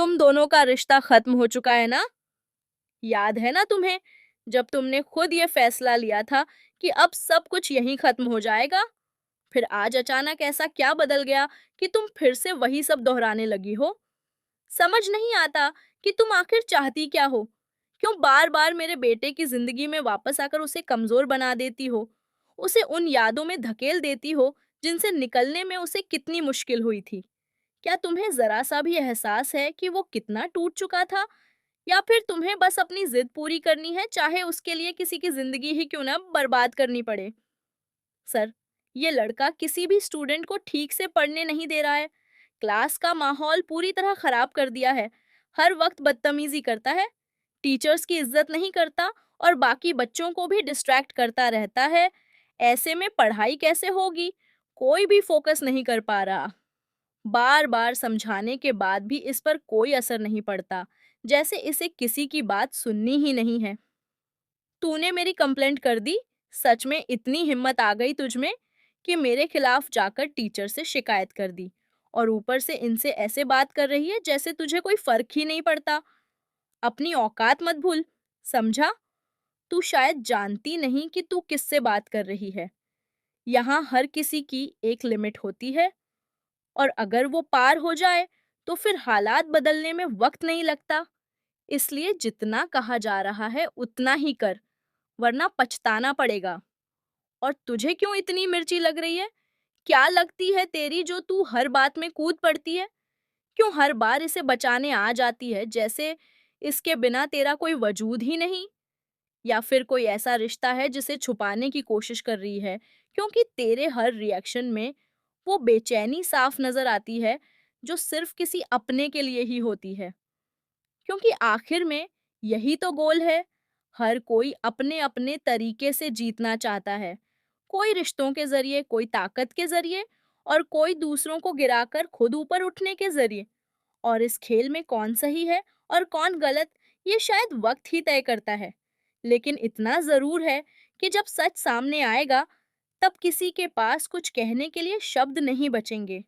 तुम दोनों का रिश्ता खत्म हो चुका है ना? याद है ना तुम्हें, जब तुमने खुद ये फैसला लिया था कि अब सब कुछ यहीं खत्म हो जाएगा? फिर आज अचानक ऐसा क्या बदल गया कि तुम फिर से वही सब दोहराने लगी हो? समझ नहीं आता कि तुम आखिर चाहती क्या हो? क्यों बार-बार मेरे बेटे की जिंदगी में वापस आकर उसे कमजोर बना देती हो? उसे उन यादों में धकेल देती हो जिनसे निकलने में उसे कितनी मुश्किल हुई थी। क्या तुम्हें जरा सा भी एहसास है कि वो कितना टूट चुका था? या फिर तुम्हें बस अपनी जिद पूरी करनी है, चाहे उसके लिए किसी की जिंदगी ही क्यों ना बर्बाद करनी पड़े? सर, ये लड़का किसी भी स्टूडेंट को ठीक से पढ़ने नहीं दे रहा है। क्लास का माहौल पूरी तरह खराब कर दिया है। हर वक्त बदतमीजी करता है, टीचर्स की इज्जत नहीं करता और बाकी बच्चों को भी डिस्ट्रैक्ट करता रहता है। ऐसे में पढ़ाई कैसे होगी? कोई भी फोकस नहीं कर पा रहा। बार बार समझाने के बाद भी इस पर कोई असर नहीं पड़ता, जैसे इसे किसी की बात सुननी ही नहीं है। तूने मेरी कंप्लेंट कर दी? सच में इतनी हिम्मत आ गई तुझ में कि मेरे खिलाफ जाकर टीचर से शिकायत कर दी, और ऊपर से इनसे ऐसे बात कर रही है जैसे तुझे कोई फर्क ही नहीं पड़ता। अपनी औकात मत भूल, समझा? तू शायद जानती नहीं कि तू किससे बात कर रही है। यहाँ हर किसी की एक लिमिट होती है, और अगर वो पार हो जाए तो फिर हालात बदलने में वक्त नहीं लगता। इसलिए जितना कहा जा रहा है उतना ही कर, वरना पछताना पड़ेगा। और तुझे क्यों इतनी मिर्ची लग रही है? क्या लगती है तेरी जो तू हर बात में कूद पड़ती है? क्यों हर बार इसे बचाने आ जाती है, जैसे इसके बिना तेरा कोई वजूद ही नहीं? या फिर कोई ऐसा रिश्ता है जिसे छुपाने की कोशिश कर रही है, क्योंकि तेरे हर रिएक्शन में वो बेचैनी साफ नजर आती है जो सिर्फ किसी अपने के लिए ही होती है। क्योंकि आखिर में यही तो गोल है। हर कोई अपने अपने तरीके से जीतना चाहता है, कोई रिश्तों के जरिए, कोई ताकत के जरिए, और कोई दूसरों को गिराकर खुद ऊपर उठने के जरिए। और इस खेल में कौन सही है और कौन गलत, ये शायद वक्त ही तय करता है। लेकिन इतना जरूर है कि जब सच सामने आएगा, तब किसी के पास कुछ कहने के लिए शब्द नहीं बचेंगे।